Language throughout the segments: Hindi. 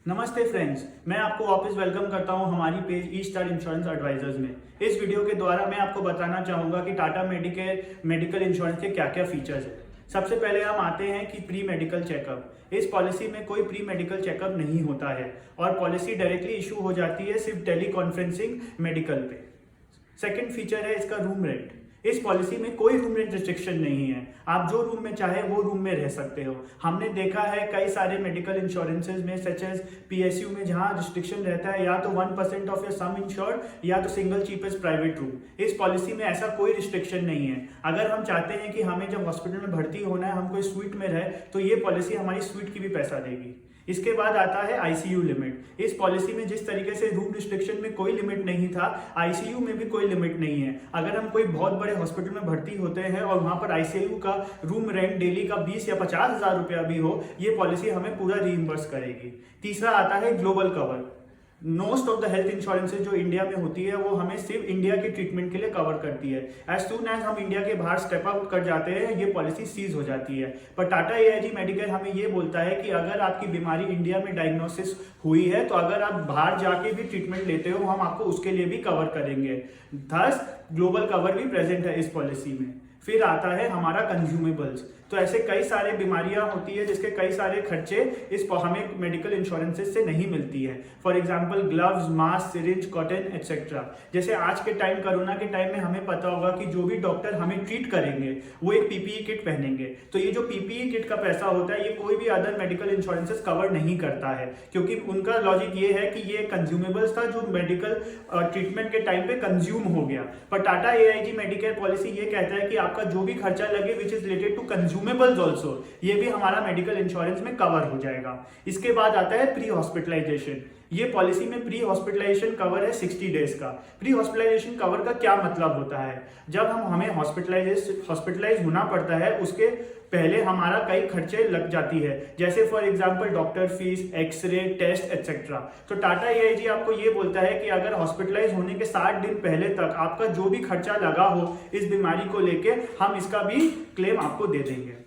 नमस्ते फ्रेंड्स, मैं आपको वापस वेलकम करता हूं हमारी पेज ई स्टार इंश्योरेंस एडवाइजर्स में। इस वीडियो के द्वारा मैं आपको बताना चाहूंगा कि टाटा मेडिकेयर मेडिकल इंश्योरेंस के क्या क्या फीचर्स हैं। सबसे पहले हम आते हैं कि प्री मेडिकल चेकअप। इस पॉलिसी में कोई प्री मेडिकल चेकअप नहीं होता है और पॉलिसी डायरेक्टली इशू हो जाती है सिर्फ टेली कॉन्फ्रेंसिंग मेडिकल पे। सेकेंड फीचर है इसका रूम रेंट। इस पॉलिसी में कोई रूम रेंट रिस्ट्रिक्शन नहीं है, आप जो रूम में चाहे वो रूम में रह सकते हो। हमने देखा है कई सारे मेडिकल इंश्योरेंसेज में सच एज पीएसयू में जहां रिस्ट्रिक्शन रहता है या तो 1% ऑफ योर सम इंश्योर्ड या तो सिंगल चीपेस्ट प्राइवेट रूम। इस पॉलिसी में ऐसा कोई रिस्ट्रिक्शन नहीं है। अगर हम चाहते हैं कि हमें जब हॉस्पिटल में भर्ती होना है हम कोई स्वीट में रहे तो ये पॉलिसी हमारी स्वीट की भी पैसा देगी। इसके बाद आता है आईसीयू लिमिट। इस पॉलिसी में जिस तरीके से रूम रिस्ट्रिक्शन में कोई लिमिट नहीं था, आईसीयू में भी कोई लिमिट नहीं है। अगर हम कोई बहुत बड़े हॉस्पिटल में भर्ती होते हैं और वहां पर आईसीयू का रूम रेंट डेली का 20 या 50 हजार रुपया भी हो, ये पॉलिसी हमें पूरा रीइंबर्स करेगी। तीसरा आता है global cover. Most of the health insurances जो इंडिया में होती है वो हमें सिर्फ इंडिया के ट्रीटमेंट के लिए कवर करती है। एज सून एज हम इंडिया के बाहर स्टेप आउट कर जाते हैं ये पॉलिसी सीज हो जाती है। पर टाटा एआईजी मेडिकेयर हमें ये बोलता है कि अगर आपकी बीमारी इंडिया में डायग्नोसिस हुई है तो अगर आप बाहर जाके भी ट्रीटमेंट लेते हो हम आपको उसके लिए भी कवर करेंगे। थस ग्लोबल कवर भी प्रेजेंट है इस पॉलिसी में। फिर आता है हमारा कंज्यूमेबल्स। तो ऐसे कई सारे बीमारियां होती है जिसके कई सारे खर्चे इस हमें मेडिकल इंश्योरेंसेस से नहीं मिलती है। For example gloves, mask, syringe, cotton etcetera. जैसे आज के टाइम कोरोना के टाइम में हमें पता होगा कि जो भी डॉक्टर हमें ट्रीट करेंगे वो एक पीपीई किट पहनेंगे। तो ये जो पीपीई किट का पैसा होता है ये कोई भी अदर मेडिकल इंश्योरेंसेस कवर नहीं करता है, क्योंकि उनका लॉजिक ये है कि ये कंज्यूमेबल्स था जो मेडिकल ट्रीटमेंट के टाइम पे कंज्यूम हो गया। पर टाटा एआईजी मेडिकेयर पॉलिसी ये कहता है कि आपका जो भी खर्चा लगे which is related to consumables also, ये भी हमारा मेडिकल इंश्योरेंस में कवर हो जाएगा। इसके बाद आता है प्री हॉस्पिटलाइजेशन। ये पॉलिसी में प्री हॉस्पिटलाइजेशन कवर है 60 डेज का। प्री हॉस्पिटलाइजेशन कवर का क्या मतलब होता है? जब हमें हॉस्पिटलाइज होना पड़ता है उसके पहले हमारा कई खर्चे लग जाती है, जैसे for example doctor fees, x-ray, test et cetera. तो टाटा एआईजी आपको ये बोलता है कि अगर हॉस्पिटलाइज होने के 60 दिन पहले तक आपका जो भी खर्चा लगा हो इस बीमारी को लेके हम इसका भी क्लेम आपको दे देंगे।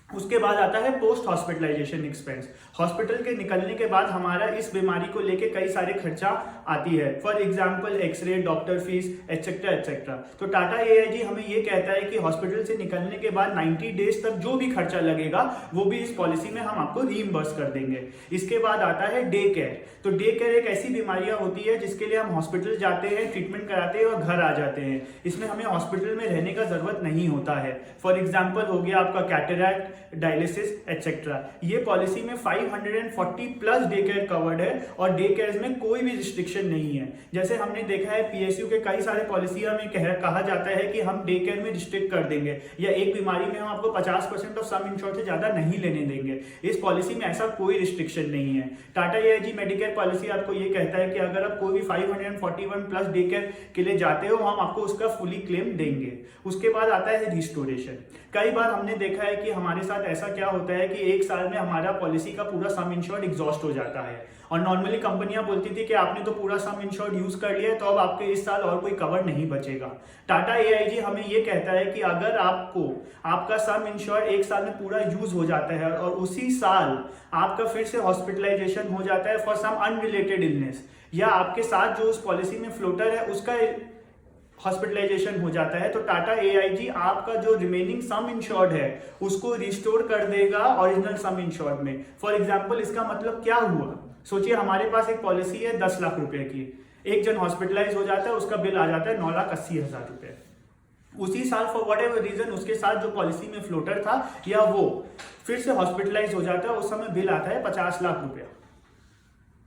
उसके बाद आता है पोस्ट हॉस्पिटलाइजेशन एक्सपेंस। हॉस्पिटल के निकलने के बाद हमारा इस बीमारी को लेके कई सारे खर्चा आती है, for example x-ray, doctor fees et cetera et cetera. तो टाटा एआईजी हमें ये कहता है कि हॉस्पिटल से निकलने के बाद 90 डेज तक जो भी खर्चा लगेगा वो भी इस पॉलिसी में हम आपको रीइंबर्स कर देंगे। इसके बाद आता है डे केयर। तो डे केयर एक ऐसी बीमारियां होती है जिसके लिए हम हॉस्पिटल जाते हैं, ट्रीटमेंट कराते हैं और घर आ जाते हैं। इसमें हमें हॉस्पिटल में रहने का जरूरत नहीं होता है। फॉर एग्जाम्पल हो गया आपका कैटरैक्ट, डायलिसिस एक्सेट्रा। ये पॉलिसी में 540 प्लस डे केयर कवर्ड है और डे केयर में कोई भी रिस्ट्रिक्शन नहीं है। जैसे हमने देखा है पीएसयू के कई सारे पॉलिसियों में कहा जाता है कि हम डे केयर में रिस्ट्रिक्ट कर देंगे या एक बीमारी में हम आपको 50% ऑफ सम इंश्योर्ड से ज्यादा नहीं लेने देंगे। इस पॉलिसी में ऐसा कोई रिस्ट्रिक्शन नहीं है। टाटा एआईजी मेडिकेयर पॉलिसी आपको ये कहता है कि अगर आप कोई भी 541 प्लस डे केयर के लिए जाते हो हम आपको उसका फुली क्लेम देंगे। उसके बाद आता है रिस्टोरेशन। कई बार हमने देखा है कि हमारे साथ ऐसा क्या होता है कि एक साल में हमारा पॉलिसी का पूरा सम इंश्योर्ड एग्जॉस्ट हो जाता है और नॉर्मली कंपनियां बोलती थी कि आपने तो पूरा सम इंश्योर्ड यूज कर लिया है तो अब आपके इस साल और कोई कवर नहीं बचेगा। टाटा एआईजी हमें ये कहता है कि अगर आपको आपका सम इंश्योर्ड एक साल में पूरा यूज हो जाता है और उसी साल आपका फिर से हॉस्पिटलाइजेशन हो जाता है फॉर सम अनरिलेटेड इलनेस या आपके साथ जो उस पॉलिसी में फ्लोटर है उसका हॉस्पिटलाइजेशन हो जाता है, तो टाटा एआईजी आपका जो रिमेनिंग सम इंश्योर्ड है उसको रिस्टोर कर देगा ओरिजिनल सम इंश्योर्ड में। फॉर एग्जांपल इसका मतलब क्या हुआ? सोचिए हमारे पास एक पॉलिसी है 10 लाख रुपए की, एक जन हॉस्पिटलाइज हो जाता है उसका बिल आ जाता है 9,80,000 रुपए। उसी साल फॉर वट एवर रीजन उसके साथ जो पॉलिसी में फ्लोटर था या वो फिर से हॉस्पिटलाइज हो जाता है, उस समय बिल आता है 50 लाख रुपया।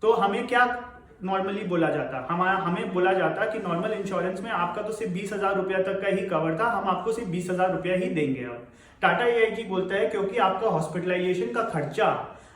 तो हमें क्या नॉर्मली बोला जाता, हमें बोला जाता कि नॉर्मल इंश्योरेंस में आपका तो सिर्फ 20,000 रुपया तक का ही कवर था, हम आपको सिर्फ 20,000 रुपया ही देंगे। अब टाटा एआईजी बोलता है क्योंकि आपका हॉस्पिटलाइजेशन का खर्चा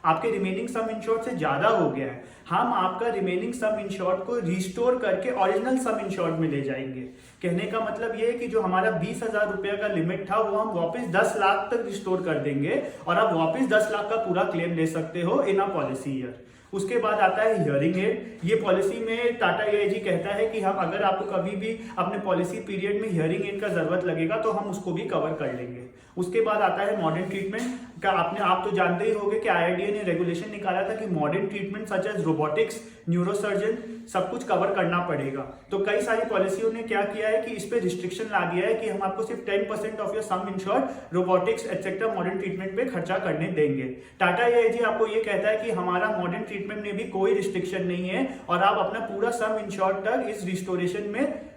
आपके रिमेनिंग सम इंश्योर्ड से ज्यादा हो गया है, हम आपका रिमेनिंग सम इंश्योर्ड को रिस्टोर करके ओरिजिनल सम इंश्योर्ड में ले जाएंगे। कहने का मतलब ये है कि जो हमारा 20,000 रुपया का लिमिट था वो हम वापस 10 लाख तक रिस्टोर कर देंगे और आप वापस 10 लाख का पूरा क्लेम ले सकते हो इन अ पॉलिसी ईयर। उसके बाद आता है हियरिंग एड। ये पॉलिसी में टाटा एआईजी कहता है कि हम अगर आपको कभी भी अपने पॉलिसी पीरियड में हियरिंग एड का जरूरत लगेगा तो हम उसको भी कवर कर लेंगे। उसके बाद आता है मॉडर्न ट्रीटमेंट का। आप तो जानते ही होंगे कि IRDA ने रेगुलेशन निकाला था कि modern treatment such as robotics, neurosurgeon सब कुछ कवर करना पड़ेगा। तो कई सारी पॉलिसियों ने क्या किया है कि इस पे रिस्ट्रिक्शन ला दिया है कि हम आपको सिर्फ 10% of your some insured robotics etcetera modern treatment पे खर्चा करने देंगे। टाटा AIG आपको ये कहता है कि हमारा मॉडर्न ट्रीटमेंट में भी कोई रिस्ट्रिक्शन नहीं है और आप अपना पूरा सम इंश्योर्ड तक इस रिस्टोरेशन में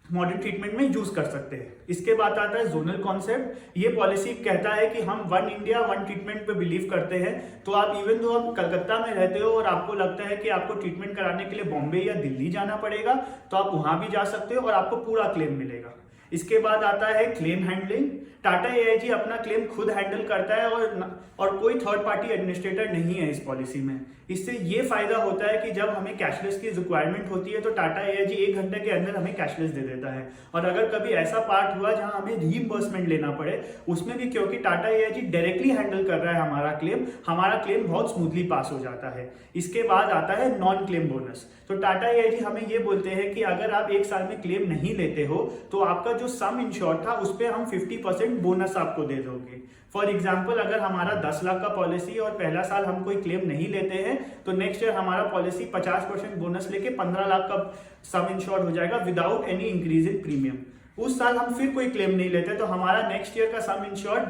मॉडर्न ट्रीटमेंट में यूज कर सकते हैं। इसके बाद आता है जोनल कॉन्सेप्ट। ये पॉलिसी कहता है कि हम वन इंडिया वन ट्रीटमेंट पे बिलीव करते हैं। तो आप इवन दो आप कलकत्ता में रहते हो और आपको लगता है कि आपको ट्रीटमेंट कराने के लिए बॉम्बे या दिल्ली जाना पड़ेगा, तो आप वहां भी जा सकते हो और आपको पूरा क्लेम मिलेगा। इसके बाद आता है क्लेम हैंडलिंग। टाटा AIG अपना क्लेम खुद हैंडल करता है और कोई थर्ड पार्टी एडमिनिस्ट्रेटर नहीं है इस पॉलिसी में। इससे ये फायदा होता है कि जब हमें कैशलेस की रिक्वायरमेंट होती है तो टाटा AIG 1 घंटे के अंदर हमें कैशलेस दे देता है। और अगर कभी ऐसा पार्ट हुआ जहां हमें रीइंबर्समेंट लेना पड़े, उसमें भी क्योंकि टाटा AIG डायरेक्टली हैंडल कर रहा है हमारा क्लेम बहुत स्मूथली पास हो जाता है। इसके बाद आता है नॉन क्लेम बोनस। तो टाटा AIG हमें ये बोलते हैं कि अगर आप 1 साल में क्लेम नहीं लेते हो तो आपका जो सम इंश्योर्ड था उस पर हम 50% बोनस आपको दे दोगे। फॉर एग्जाम्पल, अगर हमारा 10 लाख का पॉलिसी और पहला साल हम कोई क्लेम नहीं लेते हैं तो नेक्स्ट ईयर हमारा पॉलिसी 50% बोनस लेके 15 लाख का सम इंश्योर्ड हो जाएगा without any increase in premium. उस साल हम फिर कोई क्लेम नहीं लेते तो हमारा नेक्स्ट ईयर का सम इंश्योर्ड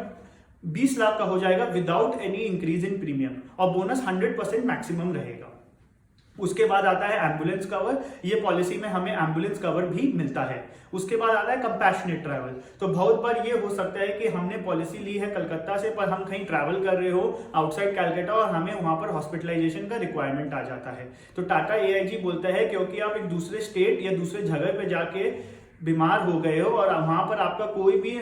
20 लाख का हो जाएगा without any increase in premium और बोनस 100% मैक्सिमम रहेगा। उसके बाद आता है एम्बुलेंस कवर। ये पॉलिसी में हमें एम्बुलेंस कवर भी मिलता है। उसके बाद आता है कंपैशनेट ट्रैवल। तो बहुत बार ये हो सकता है कि हमने पॉलिसी ली है कलकत्ता से पर हम कहीं ट्रैवल कर रहे हो आउटसाइड कैलकाटा और हमें वहां पर हॉस्पिटलाइजेशन का रिक्वायरमेंट आ जाता है। तो टाटा AIG बोलता है क्योंकि आप एक दूसरे स्टेट या दूसरे जगह पे जाके बीमार हो गए हो और वहां पर आपका कोई भी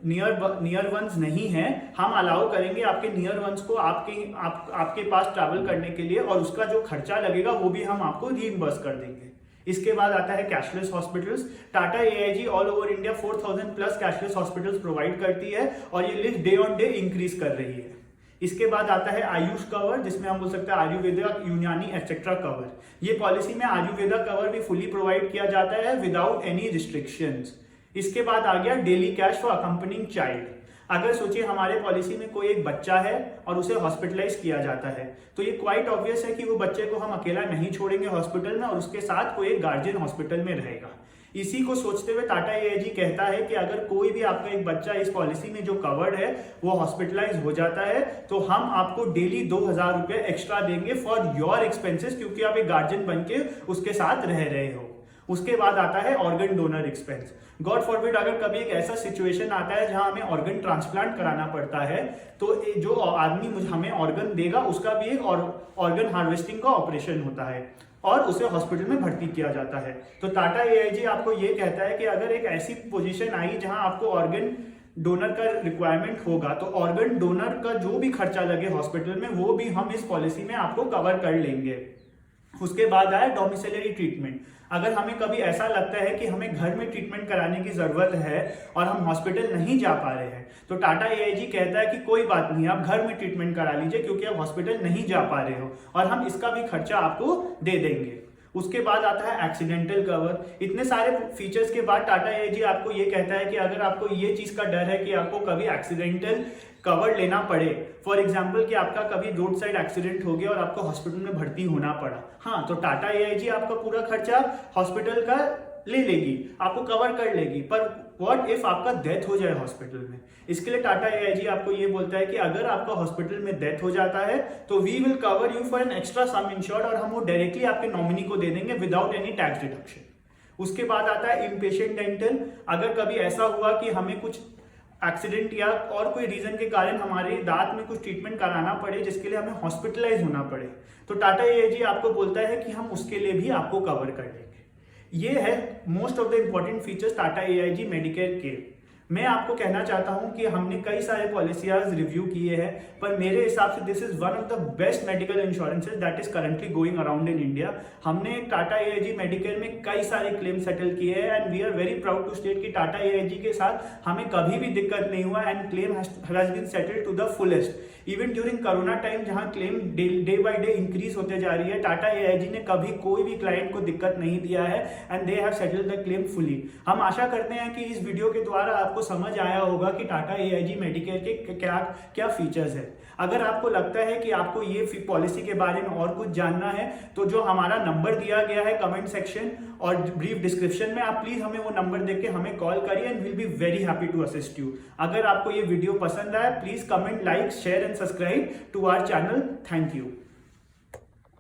नियर वंस नहीं है, हम अलाउ करेंगे आपके नियर वंस को आपके पास ट्रैवल करने के लिए और उसका जो खर्चा लगेगा वो भी हम आपको रीइंबर्स कर देंगे। इसके बाद आता है cashless hospitals. Tata AIG all over India 4000 plus cashless hospitals provide करती है और ये list day on day increase कर रही है। इसके बाद आता है आयुष कवर, जिसमें हम बोल सकते हैं आयुर्वेदा, यूनानी एक्सेट्रा कवर। ये पॉलिसी में आयुर्वेदा कवर भी फुली प्रोवाइड किया जाता है विदाउट एनी रिस्ट्रिक्शंस। इसके बाद आ गया daily cash for accompanying child. अगर सोचिए हमारे पॉलिसी में कोई एक बच्चा है और उसे हॉस्पिटलाइज किया जाता है तो ये क्वाइट ऑब्वियस है कि वो बच्चे को हम अकेला नहीं छोड़ेंगे हॉस्पिटल में और उसके साथ कोई एक गार्जियन हॉस्पिटल में रहेगा। इसी को सोचते हुए टाटा AIG कहता है कि अगर कोई भी आपका एक बच्चा इस पॉलिसी में जो कवर्ड है वो हॉस्पिटलाइज हो जाता है तो हम आपको डेली 2000 रुपए एक्स्ट्रा देंगे फॉर योर एक्सपेंसेस, क्योंकि आप एक गार्जियन बन के उसके साथ रह रहे हो। उसके बाद आता है organ donor expense. God forbid अगर कभी एक ऐसा सिचुएशन आता है जहां हमें ऑर्गन ट्रांसप्लांट कराना पड़ता है तो जो आदमी हमें ऑर्गन देगा उसका भी एक ऑर्गन हार्वेस्टिंग का ऑपरेशन होता है और उसे हॉस्पिटल में भर्ती किया जाता है। तो टाटा AIG आपको ये कहता है कि अगर एक ऐसी पोजीशन आई जहां आपको ऑर्गन डोनर का रिक्वायरमेंट होगा तो ऑर्गन डोनर का जो भी खर्चा लगे हॉस्पिटल में वो भी हम इस पॉलिसी में आपको कवर कर लेंगे। उसके बाद आया डोमिसिलरी ट्रीटमेंट। अगर हमें कभी ऐसा लगता है कि हमें घर में ट्रीटमेंट कराने की जरूरत है और हम हॉस्पिटल नहीं जा पा रहे हैं तो टाटा AIG कहता है कि कोई बात नहीं, आप घर में ट्रीटमेंट करा लीजिए क्योंकि आप हॉस्पिटल नहीं जा पा रहे हो और हम इसका भी खर्चा आपको दे देंगे। उसके बाद आता है एक्सीडेंटल कवर। इतने सारे फीचर्स के बाद टाटा AIG आपको ये कहता है कि अगर आपको ये चीज का डर है कि आपको कभी एक्सीडेंटल कवर लेना पड़े, फॉर एग्जाम्पल कि आपका कभी रोड साइड एक्सीडेंट हो गया और आपको हॉस्पिटल में भर्ती होना पड़ा, हाँ तो टाटा AIG आपका पूरा खर्चा हॉस्पिटल का ले लेगी, आपको कवर कर लेगी। पर व्हाट इफ आपका डेथ हो जाए हॉस्पिटल में, इसके लिए टाटा AIG आपको ये बोलता है कि अगर आपका हॉस्पिटल में डेथ हो जाता है तो we will cover you for an extra sum insured और हम वो डायरेक्टली आपके नॉमिनी को दे देंगे विदाउट एनी टैक्स डिडक्शन। उसके बाद आता है इनपेशेंट डेंटल। अगर कभी ऐसा हुआ कि हमें कुछ एक्सीडेंट या और कोई रीजन के कारण हमारे दांत में कुछ ट्रीटमेंट कराना पड़े जिसके लिए हमें हॉस्पिटलाइज होना पड़े तो टाटा AIG आपको बोलता है कि हम उसके लिए भी आपको कवर कर देंगे। ये है most of the important features Tata AIG Medicare के। मैं आपको कहना चाहता हूं कि हमने कई सारे पॉलिसीज रिव्यू किए हैं पर मेरे हिसाब से this is one of the best medical insurances that is currently going around in India. हमने टाटा AIG मेडिकेयर में कई सारे क्लेम सेटल किए हैं and we are very proud to state कि टाटा AIG के साथ हमें कभी भी दिक्कत नहीं हुआ and claim has been settled to the fullest. Even during corona time जहां claim day by day increase होते जा रही है, टाटा AIG ने कभी कोई भी क्लाइंट को दिक्कत नहीं दिया है and they have settled the claim fully. हम आशा करते हैं कि इस वीडियो के द्वारा आपको समझ आया होगा कि टाटा AIG मेडिकेयर के क्या क्या फीचर्स है। अगर आपको लगता है कि आपको ये पॉलिसी के बारे में और कुछ जानना है तो जो हमारा नंबर दिया गया है कमेंट सेक्शन और ब्रीफ डिस्क्रिप्शन में, आप प्लीज हमें वो नंबर देख के हमें कॉल करिए and will be very happy to assist you. अगर आपको ये वीडियो पसंद आया please comment, like, share and subscribe to our channel. Thank you.